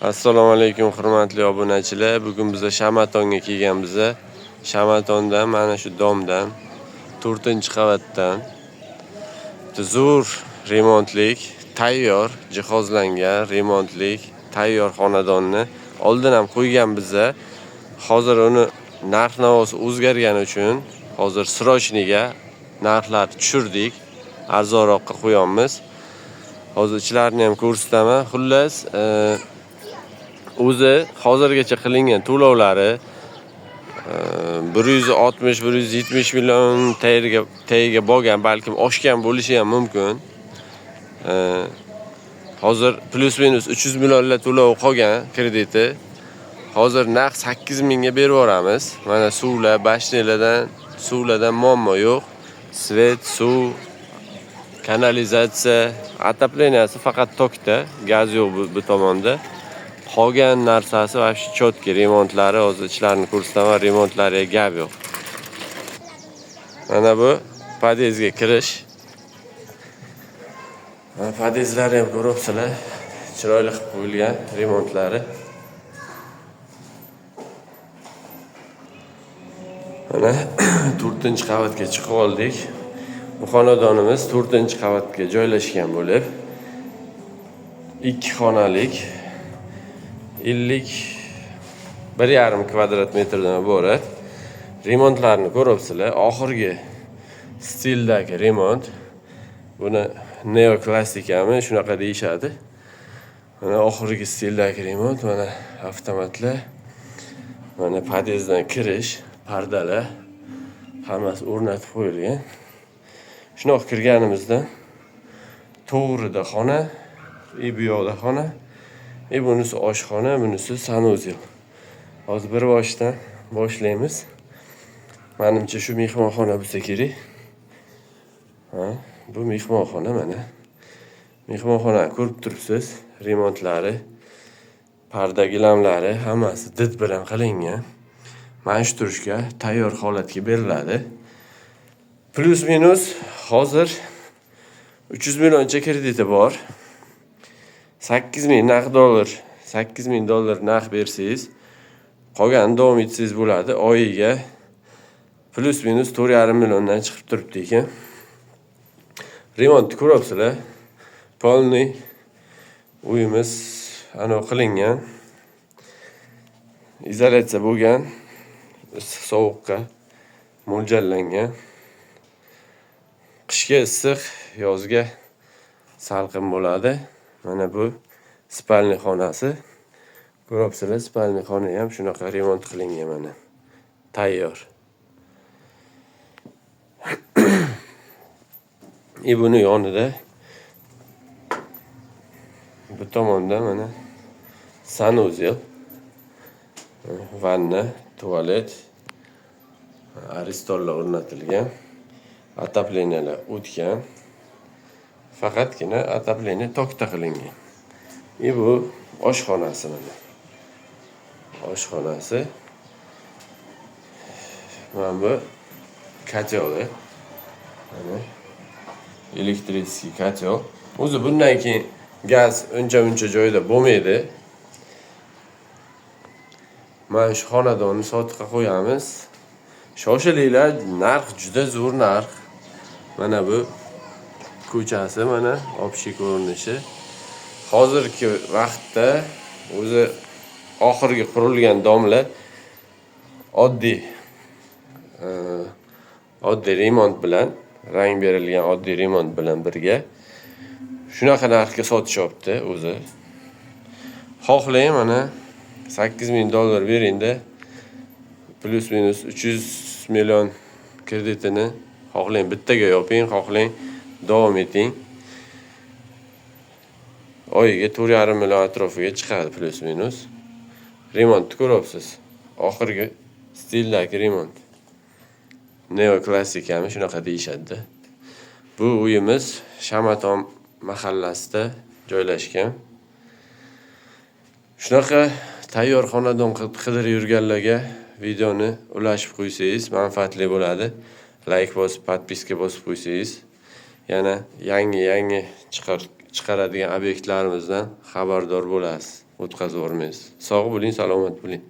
Assalomu alaykum hurmatli obunachilar. Bugun biz Shamatonga kelganmiz. Shamatondan mana shu domdan 4-qavatdan zo'r remontlik, tayyor jihozlangan remontlik, tayyor xonadonni oldin ham qo'ygan biz. Hozir uni narx-navosi o'zgargani uchun hozir srochniga narxlar tushirdik. Arzonroqqa qo'yamiz. Hozir ichlarini ham ko'rsataman. Xullas, o'zi hozirgacha qilingan to'lovlari 160-170 million tagiga bo'lgan, balkim oshgan bo'lishi ham mumkin. Hozir plus minus 300 millionlar to'lovi qolgan krediti. Hozir narx 8 mingga berib yoramiz. Mana suvlar, suvlardan muammo yo'q. Svet, suv, kanalizatsiya, отопленияsi faqat tokda, gaz yo'q bu tomonda. Qolgan narsasi vobshe chotki, remontlari, hozir ichlarini ko'rsataman, remontlariga gap yo'q. Mana bu podyezdga kirish. Podyezlari ham ko'ryapsizlar, chiroyli qilib qo'yilgan remontlari. Mana 4-qavatga chiqib oldik. Bu xonadonimiz 4-qavatga joylashgan bo'lib, 2 xonalik 51,5 kvadrat metrdan iborat. Remontlarni ko'ryapsizlar. Oxirgi stildagi remont. Buni neoklassikami, shunaqa deyishadi. Mana oxirgi stildagi remont, mana avtomatlar. Mana podyezddan kirish, pardalar hammasi o'rnatib qo'yilgan. Shunaqa kirganimizda to'g'rida xona, bu yoqda xona, bunisi oshxona, bunisi sanuzel. Hozir bir boshdan boshlaymiz. Menimcha shu mehmonxona bo'lsa kerak. Bu mehmonxona mana. Mehmonxona ko'rib turibsiz, remontlari, parda gilamlari hammasi did bilan qilingan. Mana shu turishga tayyor holatga beriladi. Plus minus hozir 300 millioncha krediti bor. 8 ming dollar narx bersangiz, qolgan davom etsangiz bo'ladi. Oyiga plus minus 4,5 milliondan chiqib turibdi ekan. Remont ko'ryapsizlar. Polniy uyimiz qilingan. Izolyatsiya bo'lgan, issiq sovuqqa mo'ljallangan. Qishga issiq, yozga salqin bo'ladi. Mana bu spalni xonasi. Ko'ryapsizlar, spalni xona ham shunaqa remont qilingan mana. Tayyor. Buni yonida bu tomonda mana sanuzel, vanna, tualet, aristollar o'rnatilgan. Отоплениyalar o'tgan. Faqatgina отопление tokda qilingan. Bu oshxonasi mana. Oshxonasi. Mana bu kotyoli. Mana elektrический kotyol. O'zi bundan keyin gaz uncha joyda bo'lmaydi. Mana shu xonadonni sotuvga qo'yamiz. Shoshilinglar, narx juda zo'r narx. Mana bu ko'chasi, mana общий ko'rinishi. Hozirgi vaqtda o'zi oxirgi qurilgan domlar oddiy remont bilan, rang berilgan oddiy remont bilan birga shunaqa narxga sotishyapti o'zi. Xohlang mana 8 ming dollar beringda plus minus 300 million kreditini xohlang bittaga yoping, xohlang davom eting. Oyiga 4,5 million atrofiga chiqadi plus minus. Remontni ko'ryapsiz. Oxirgi stildagi remont. Neoklassikami shunaqa deyishadi. Bu uyimiz Shamaton mahallasida joylashgan. Shunaqa tayyor xonadon qidirib yurganlarga videoni ulashib qo'ysangiz manfaatli bo'ladi. Like bosib, podpiska bosib qo'ysangiz yana yangi chiqaradigan obyektlarimizdan xabardor bo'lasiz. o'tkazib yubormaysiz. Sog' bo'ling, salomat bo'ling.